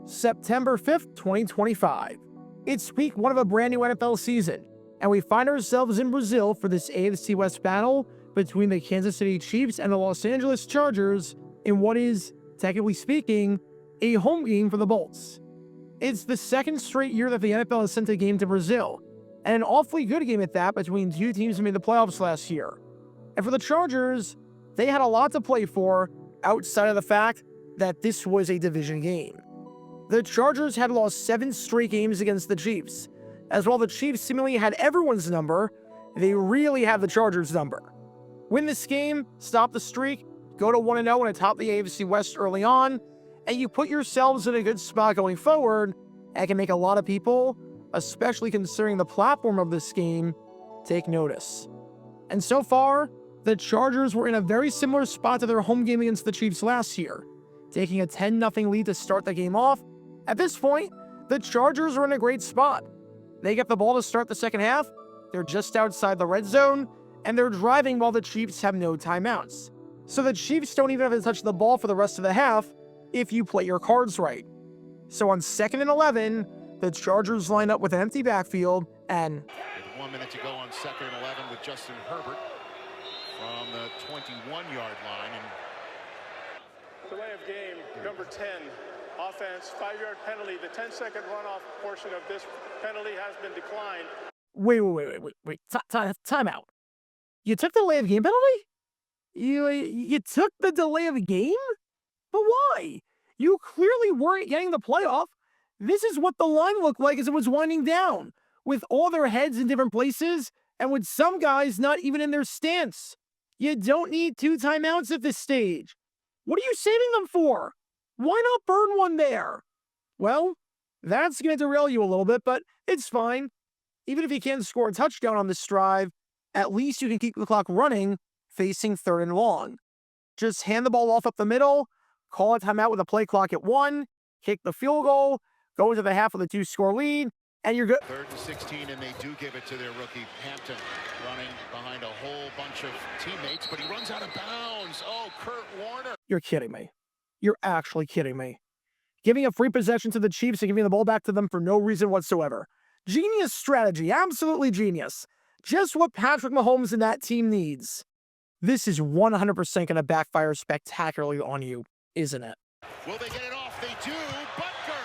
September 5th, 2025. It's week 1 of a brand new NFL season, and we find ourselves in Brazil for this AFC West battle between the Kansas City Chiefs and the Los Angeles Chargers in what is, technically speaking, a home game for the Bolts. It's the second straight year that the NFL has sent a game to Brazil, and an awfully good game at that between two teams who made the playoffs last year. And for the Chargers, they had a lot to play for outside of the fact that this was a division game. The Chargers had lost 7 straight games against the Chiefs, as while the Chiefs seemingly had everyone's number, they really had the Chargers' number. Win this game, stop the streak, go to 1-0 and atop the AFC West early on, and you put yourselves in a good spot going forward, and can make a lot of people, especially considering the platform of this game, take notice. And so far, the Chargers were in a very similar spot to their home game against the Chiefs last year, taking a 10-0 lead to start the game off. At this point, the Chargers are in a great spot. They get the ball to start the second half, they're just outside the red zone, and they're driving while the Chiefs have no timeouts. So the Chiefs don't even have to touch the ball for the rest of the half if you play your cards right. So on 2nd and 11, the Chargers line up with an empty backfield, and with 1 minute to go on 2nd and 11 with Justin Herbert from the 21-yard line. And delay of game, number 10, offense, 5-yard penalty. The 10-second runoff portion of this penalty has been declined. Wait. Time out. You took the delay of game penalty? You took the delay of game? But why? You clearly weren't getting the playoff. This is what the line looked like as it was winding down, with all their heads in different places, and with some guys not even in their stance. You don't need 2 timeouts at this stage. What are you saving them for? Why not burn one there? Well, that's going to derail you a little bit, but it's fine. Even if you can't score a touchdown on this drive, at least you can keep the clock running, facing 3rd and long. Just hand the ball off up the middle, call a timeout with a play clock at 1, kick the field goal, go into the half with a 2-score lead, and you're good. 3rd and 16, and they do give it to their rookie, Hampton, running behind a whole bunch of teammates, but he runs out of bounds. Oh, Kurt Warner. You're kidding me. You're actually kidding me. Giving a free possession to the Chiefs and giving the ball back to them for no reason whatsoever. Genius strategy, absolutely genius. Just what Patrick Mahomes and that team needs. This is 100% going to backfire spectacularly on you, isn't it? Will they get it off? They do. Butker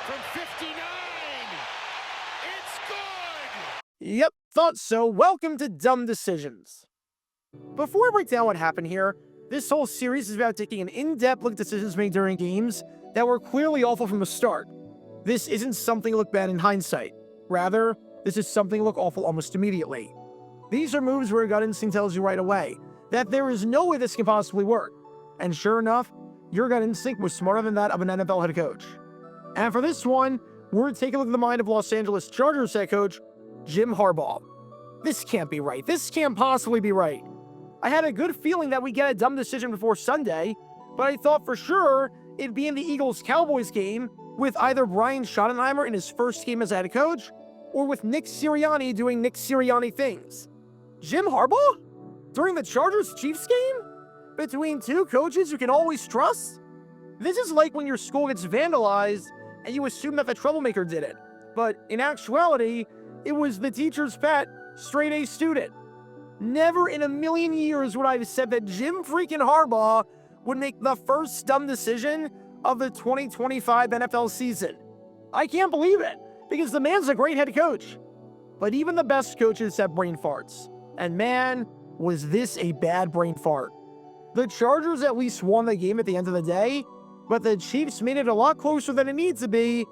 from 59. It's good. Yep, thought so. Welcome to Dumb Decisions. Before I break down what happened here, this whole series is about taking an in-depth look at decisions made during games that were clearly awful from the start. This isn't something to look bad in hindsight. Rather, this is something to look awful almost immediately. These are moves where your gut instinct tells you right away that there is no way this can possibly work. And sure enough, your gut instinct was smarter than that of an NFL head coach. And for this one, we're taking a look at the mind of Los Angeles Chargers head coach, Jim Harbaugh. This can't be right. This can't possibly be right. I had a good feeling that we'd get a dumb decision before Sunday, but I thought for sure it'd be in the Eagles-Cowboys game with either Brian Schottenheimer in his first game as a head coach, or with Nick Sirianni doing Nick Sirianni things. Jim Harbaugh? During the Chargers-Chiefs game? Between two coaches you can always trust? This is like when your school gets vandalized and you assume that the troublemaker did it. But in actuality, it was the teacher's pet, straight-A student. Never in a million years would I have said that Jim freaking Harbaugh would make the first dumb decision of the 2025 NFL season. I can't believe it, because the man's a great head coach. But even the best coaches have brain farts. And man, was this a bad brain fart. The Chargers at least won the game at the end of the day, but the Chiefs made it a lot closer than it needs to be,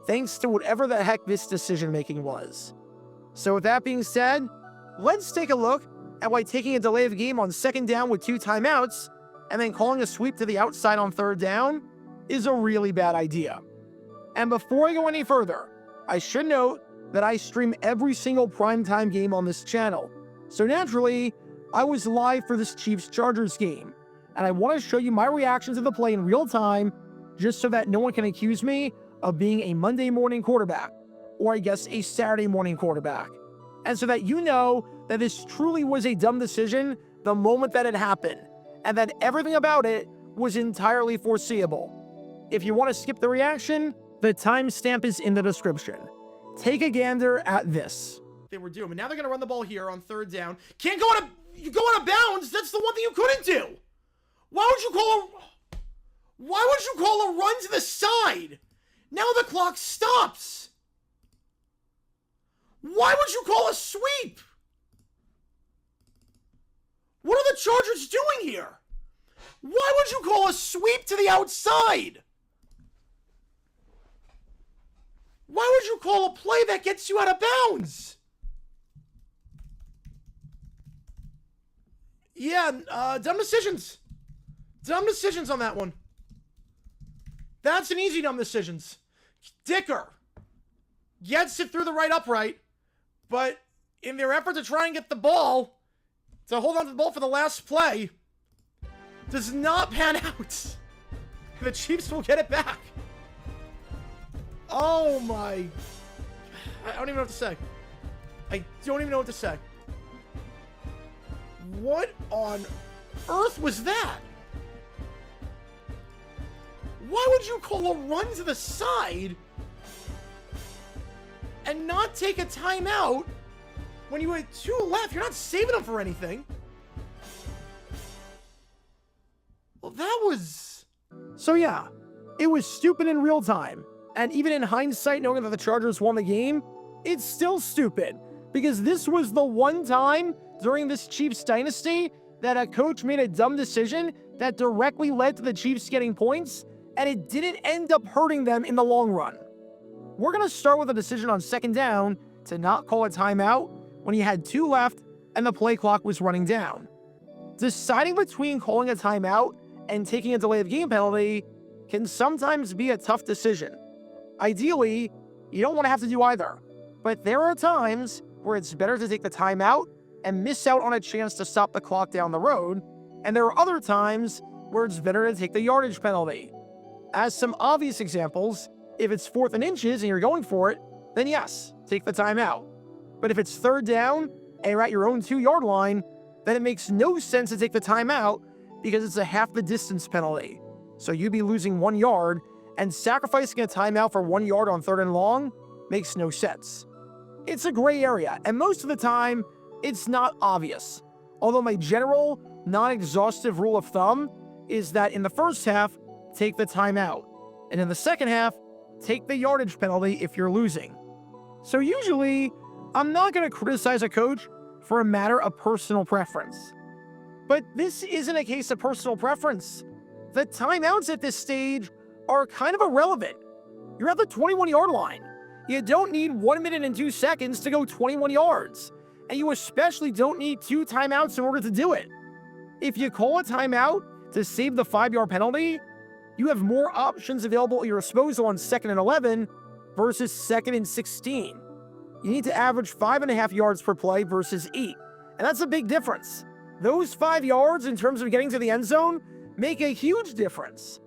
thanks to whatever the heck this decision-making was. So with that being said, let's take a look at why taking a delay of game on 2nd down with 2 timeouts, and then calling a sweep to the outside on 3rd down, is a really bad idea. And before I go any further, I should note that I stream every single primetime game on this channel. So naturally, I was live for this Chiefs-Chargers game, and I want to show you my reaction to the play in real time, just so that no one can accuse me of being a Monday morning quarterback, or I guess a Saturday morning quarterback. And so that you know that this truly was a dumb decision the moment that it happened, and that everything about it was entirely foreseeable. If you want to skip the reaction, the timestamp is in the description. Take a gander at this. They were doing, and now they're going to run the ball here on 3rd down. Can't go out of bounds. That's the one thing you couldn't do. Why would you call a run to the side? Now the clock stops. Why would you call a sweep? What are the Chargers doing here? Why would you call a sweep to the outside? Why would you call a play that gets you out of bounds? Yeah, dumb decisions. Dumb decisions on that one. That's an easy dumb decisions. Dicker gets it through the right upright, but in their effort to try and get the ball, to hold on to the ball for the last play, does not pan out. The Chiefs will get it back. Oh my. I don't even know what to say. I don't even know what to say. What on earth was that? Why would you call a run to the side and not take a timeout when you had 2 left? You're not saving them for anything. Well, that was... So yeah, it was stupid in real time. And even in hindsight, knowing that the Chargers won the game, it's still stupid. Because this was the one time during this Chiefs dynasty that a coach made a dumb decision that directly led to the Chiefs getting points, and it didn't end up hurting them in the long run. We're going to start with a decision on 2nd down to not call a timeout when he had 2 left and the play clock was running down. Deciding between calling a timeout and taking a delay of game penalty can sometimes be a tough decision. Ideally, you don't want to have to do either, but there are times where it's better to take the timeout and miss out on a chance to stop the clock down the road, and there are other times where it's better to take the yardage penalty. As some obvious examples, if it's 4th and inches and you're going for it, then yes, take the timeout. But if it's 3rd down and you're at your own 2-yard line, then it makes no sense to take the timeout because it's a half the distance penalty. So you'd be losing 1 yard, and sacrificing a timeout for 1 yard on 3rd and long makes no sense. It's a gray area, and most of the time, it's not obvious. Although my general, non-exhaustive rule of thumb is that in the first half, take the timeout, and in the second half, take the yardage penalty if you're losing. So usually, I'm not going to criticize a coach for a matter of personal preference. But this isn't a case of personal preference. The timeouts at this stage are kind of irrelevant. You're at the 21-yard line. You don't need 1 minute and 2 seconds to go 21 yards. And you especially don't need 2 timeouts in order to do it. If you call a timeout to save the 5-yard penalty, you have more options available at your disposal on 2nd and 11 versus 2nd and 16. You need to average 5.5 yards per play versus 8. And that's a big difference. Those 5 yards in terms of getting to the end zone make a huge difference.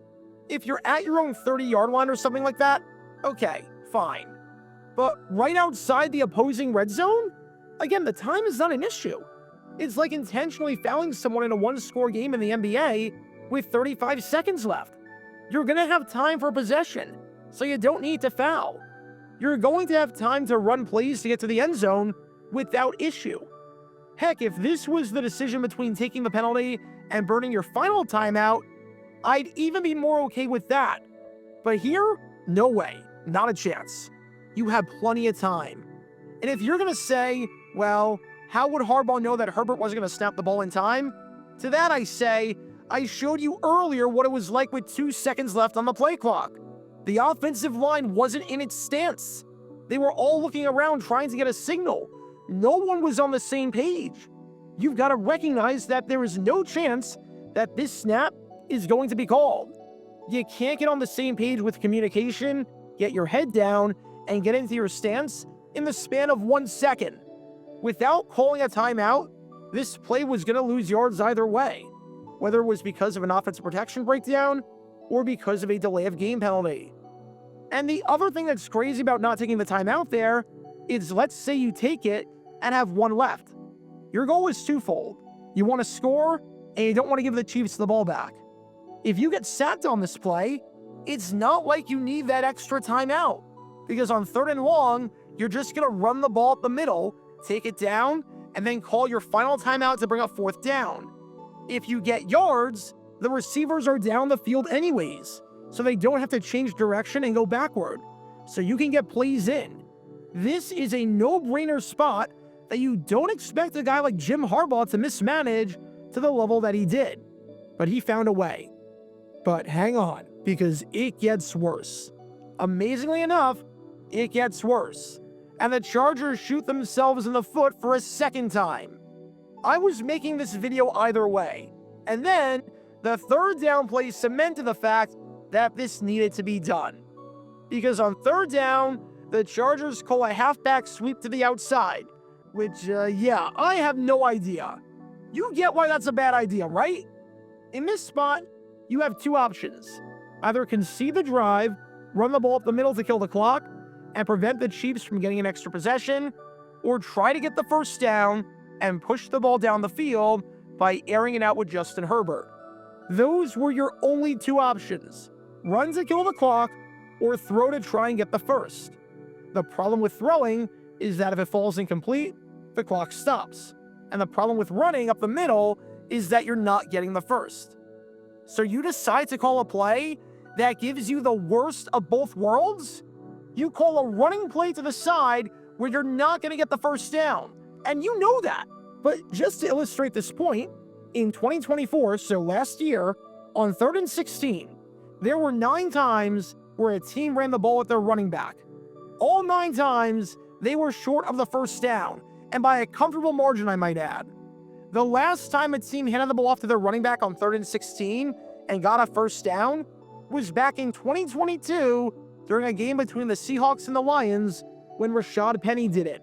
If you're at your own 30-yard line or something like that, okay, fine. But right outside the opposing red zone, again, the time is not an issue. It's like intentionally fouling someone in a 1-score game in the NBA with 35 seconds left. You're going to have time for possession, so you don't need to foul. You're going to have time to run plays to get to the end zone without issue. Heck, if this was the decision between taking the penalty and burning your final timeout, I'd even be more okay with that. But here, no way, not a chance. You have plenty of time. And if you're going to say, well, how would Harbaugh know that Herbert wasn't going to snap the ball in time? To that I say, I showed you earlier what it was like with 2 seconds left on the play clock. The offensive line wasn't in its stance. They were all looking around trying to get a signal. No one was on the same page. You've got to recognize that there is no chance that this snap is going to be called. You can't get on the same page with communication, get your head down, and get into your stance in the span of 1 second. Without calling a timeout, this play was going to lose yards either way, whether it was because of an offensive protection breakdown or because of a delay of game penalty. And the other thing that's crazy about not taking the timeout there is, let's say you take it and have 1 left. Your goal is twofold. You want to score, and you don't want to give the Chiefs the ball back. If you get sacked on this play, it's not like you need that extra timeout, because on 3rd and long, you're just going to run the ball up the middle, take it down, and then call your final timeout to bring up 4th down. If you get yards, the receivers are down the field anyways, so they don't have to change direction and go backward, so you can get plays in. This is a no-brainer spot that you don't expect a guy like Jim Harbaugh to mismanage to the level that he did. But he found a way. But hang on, because it gets worse. Amazingly enough, it gets worse. And the Chargers shoot themselves in the foot for a 2nd time. I was making this video either way. And then, the 3rd down play cemented the fact that this needed to be done. Because on 3rd down, the Chargers call a halfback sweep to the outside. Which, yeah, I have no idea. You get why that's a bad idea, right? In this spot, you have 2 options. Either concede the drive, run the ball up the middle to kill the clock, and prevent the Chiefs from getting an extra possession, or try to get the 1st down and push the ball down the field by airing it out with Justin Herbert. Those were your only 2 options. Run to kill the clock, or throw to try and get the 1st. The problem with throwing is that if it falls incomplete, the clock stops. And the problem with running up the middle is that you're not getting the 1st. So you decide to call a play that gives you the worst of both worlds? You call a running play to the side where you're not going to get the 1st down. And you know that. But just to illustrate this point, in 2024, so last year, on 3rd and 16, there were 9 times where a team ran the ball with their running back. All 9 times, they were short of the 1st down, and by a comfortable margin, I might add. The last time a team handed the ball off to their running back on 3rd and 16 and got a 1st down was back in 2022 during a game between the Seahawks and the Lions when Rashad Penny did it.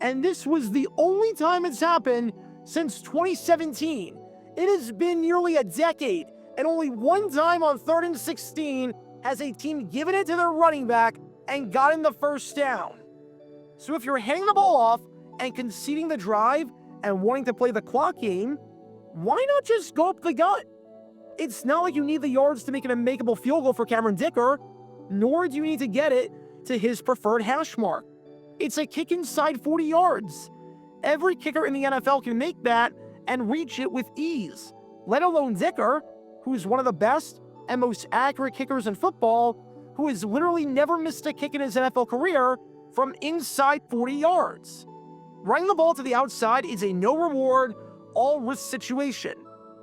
And this was the only time it's happened since 2017. It has been nearly a decade, and only 1 time on 3rd and 16 has a team given it to their running back and gotten the 1st down. So if you're handing the ball off and conceding the drive and wanting to play the clock game, why not just go up the gut? It's not like you need the yards to make an unmakeable field goal for Cameron Dicker, nor do you need to get it to his preferred hash mark. It's a kick inside 40 yards. Every kicker in the NFL can make that and reach it with ease, let alone Dicker, who's one of the best and most accurate kickers in football, who has literally never missed a kick in his NFL career from inside 40 yards. Running the ball to the outside is a no-reward, all-risk situation.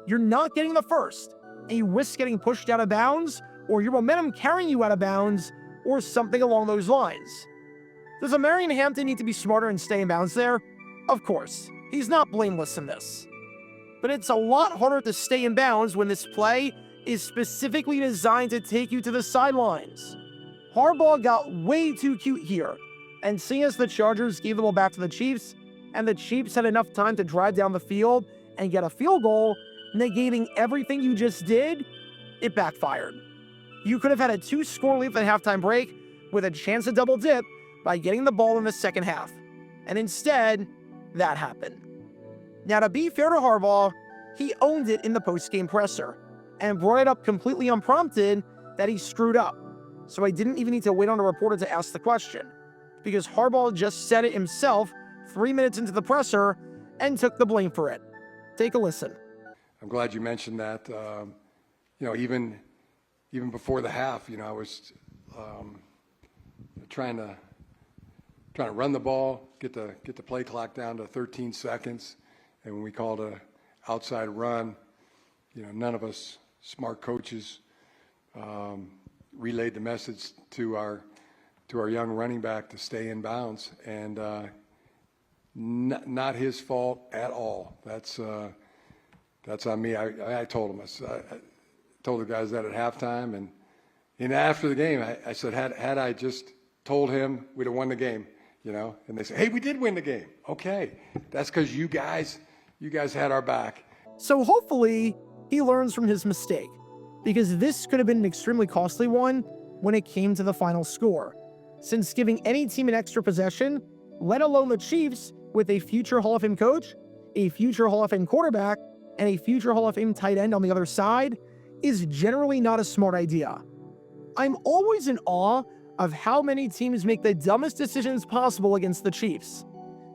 You're not getting the 1st, and you risk getting pushed out of bounds, or your momentum carrying you out of bounds, or something along those lines. Does Marion Hampton need to be smarter and stay in bounds there? Of course. He's not blameless in this. But it's a lot harder to stay in bounds when this play is specifically designed to take you to the sidelines. Harbaugh got way too cute here, and seeing as the Chargers gave the ball back to the Chiefs, and the Chiefs had enough time to drive down the field and get a field goal, negating everything you just did, it backfired. You could have had a 2-score lead at the halftime break with a chance to double dip by getting the ball in the 2nd half. And instead, that happened. Now, to be fair to Harbaugh, he owned it in the post-game presser and brought it up completely unprompted that he screwed up. So I didn't even need to wait on a reporter to ask the question, because Harbaugh just said it himself 3 minutes into the presser and took the blame for it. Take a listen. I'm glad you mentioned that. Even before the half, I was trying to run the ball, get the play clock down to 13 seconds, and when we called a outside run, none of us smart coaches relayed the message to our young running back to stay in bounds, and not his fault at all. That's on me. I told him. I told the guys that at halftime, and after the game, I said, had I just told him, we'd have won the game, And they said, hey, we did win the game. Okay, that's because you guys had our back. So hopefully he learns from his mistake, because this could have been an extremely costly one when it came to the final score, since giving any team an extra possession, let alone the Chiefs with a future Hall of Fame coach, a future Hall of Fame quarterback, and a future Hall of Fame tight end on the other side, is generally not a smart idea. I'm always in awe of how many teams make the dumbest decisions possible against the Chiefs.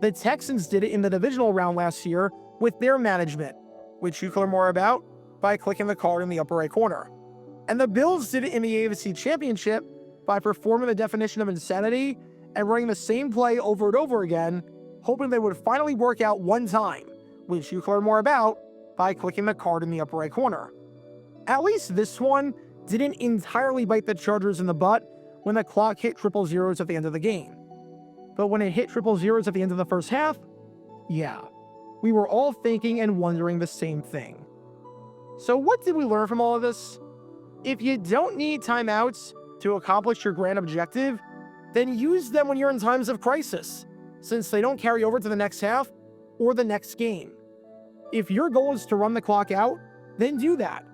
The Texans did it in the divisional round last year with their management, which you can learn more about by clicking the card in the upper right corner. And the Bills did it in the AFC Championship by performing the definition of insanity and running the same play over and over again, hoping they would finally work out one time, which you can learn more about by clicking the card in the upper right corner. At least this one didn't entirely bite the Chargers in the butt when the clock hit triple zeros at the end of the game. But when it hit triple zeros at the end of the first half, yeah, we were all thinking and wondering the same thing. So what did we learn from all of this? If you don't need timeouts to accomplish your grand objective, then use them when you're in times of crisis, since they don't carry over to the next half or the next game. If your goal is to run the clock out, then do that.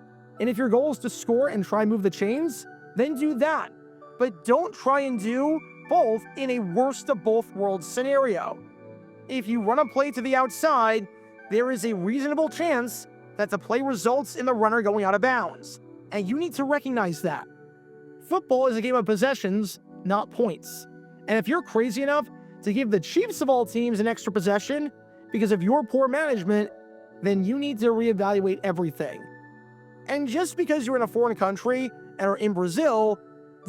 And if your goal is to score and try and move the chains, then do that. But don't try and do both in a worst of both worlds scenario. If you run a play to the outside, there is a reasonable chance that the play results in the runner going out of bounds, and you need to recognize that. Football is a game of possessions, not points. And if you're crazy enough to give the Chiefs of all teams an extra possession because of your poor management, then you need to reevaluate everything. And just because you're in a foreign country and are in Brazil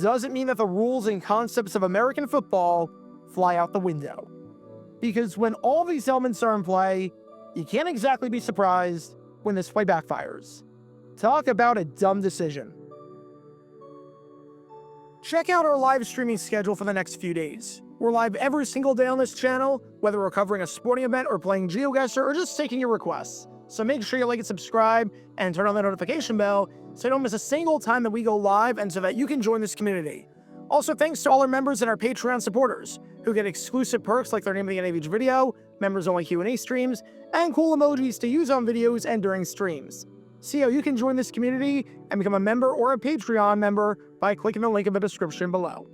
doesn't mean that the rules and concepts of American football fly out the window. Because when all these elements are in play, you can't exactly be surprised when this play backfires. Talk about a dumb decision. Check out our live streaming schedule for the next few days. We're live every single day on this channel, whether we're covering a sporting event or playing GeoGuessr or just taking your requests. So make sure you like and subscribe and turn on the notification bell so you don't miss a single time that we go live and so that you can join this community. Also, thanks to all our members and our Patreon supporters who get exclusive perks like their name of the end of each video, members-only Q&A streams, and cool emojis to use on videos and during streams. See how you can join this community and become a member or a Patreon member by clicking the link in the description below.